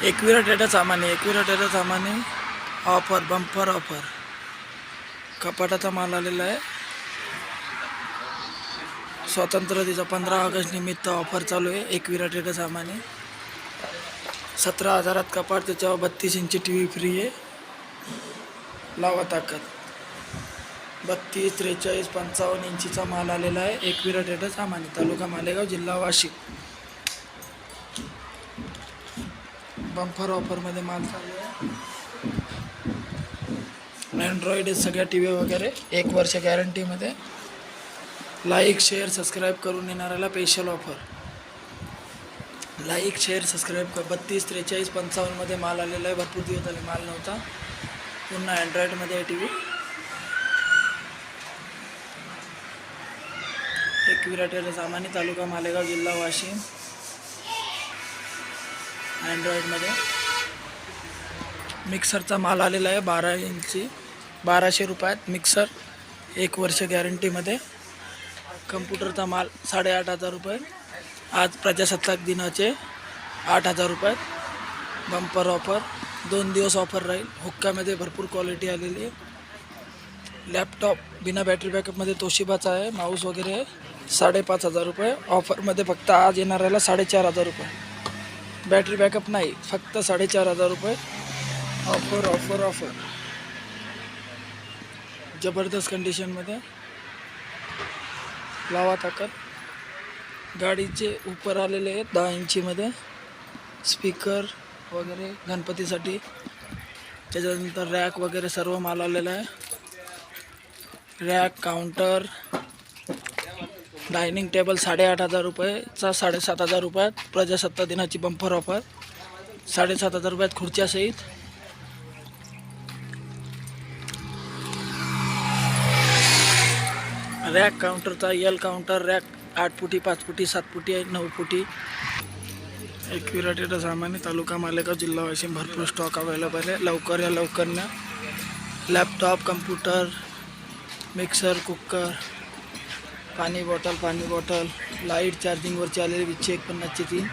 एकविरा टेटा सामाने offer, bumper offer. कपाटाचा माल आलेला आहे. स्वातंत्र्य दिवस 15 ऑगस्ट निमित्त ऑफर चालू आहे. एकविरा टेटा सामाने 17,000 कपाट, त्याच्यावर 32 इंची TV फ्री आहे. लावा ताकद. 32, 43, 55 इंचीचा माल आलेला आहे. एकविरा टेटा सामाने, तालुका मालेगाव, जिल्हा वाशिम. बंपर ऑफरमध्ये माल चालू आहे. अँड्रॉइड सगळ्या TV वगैरे 1 वर्ष गॅरंटीमध्ये. लाईक, शेअर, सबस्क्राईब करून येणाऱ्याला special offer. Like, share, subscribe कर. 32, 43, 55 मध्ये माल आलेला आहे. भरपूर दिवस झाले माल नव्हता. पुन्हा अँड्रॉइडमध्ये आहे TV. एकविरा टेटा सामाने, तालुका मालेगाव, जिल्हा वाशिम. अँड्रॉइडमध्ये मिक्सरचा माल आलेला आहे. 12 इंची, 1200 रुपयात मिक्सर, 1 वर्ष गॅरंटीमध्ये. कम्प्युटरचा माल 8,500 रुपये. आज प्रजासत्ताक दिनाचे 8,000 रुपयात. बंपर ऑफर, 2 दिवस ऑफर राहील. हुक्कामध्ये भरपूर क्वालिटी आलेली आहे. लॅपटॉप बिना बॅटरी बॅकअपमध्ये तोशिबाचा आहे. माऊस वगैरे आहे. 5,500 रुपये. ऑफरमध्ये फक्त आज येणाऱ्याला 4,500 रुपये. बॅटरी बॅकअप नाही, फक्त 4,500 रुपये. Offer offer offer. जबरदस्त कंडिशनमध्ये. लावा ताकद. गाडीचे उपर आलेले आहेत 10 इंचीमध्ये. स्पीकर वगैरे गणपतीसाठी. त्याच्यानंतर रॅक वगैरे सर्व माल आलेला आहे. रॅक, काउंटर, डायनिंग टेबल 8,500 रुपयेचा 7,500 रुपयात. प्रजासत्ताक दिनाची बंपर ऑफर 7,500 रुपयात खुर्च्यासहित. रॅक, काउंटरचा एल काउंटर रॅक 8 फुटी, 5 फुटी, 7 फुटी, 9 फुटी. एकविरा टेटा सामाने, तालुका मालेगाव, जिल्हा वाशिम. भरपूर स्टॉक अवेलेबल आहे. लवकर या लवकर ना. लॅपटॉप, कम्प्युटर, मिक्सर, कुकर, पाणी बॉटल, लाईट चार्जिंगवरची आलेली 251 ची 3.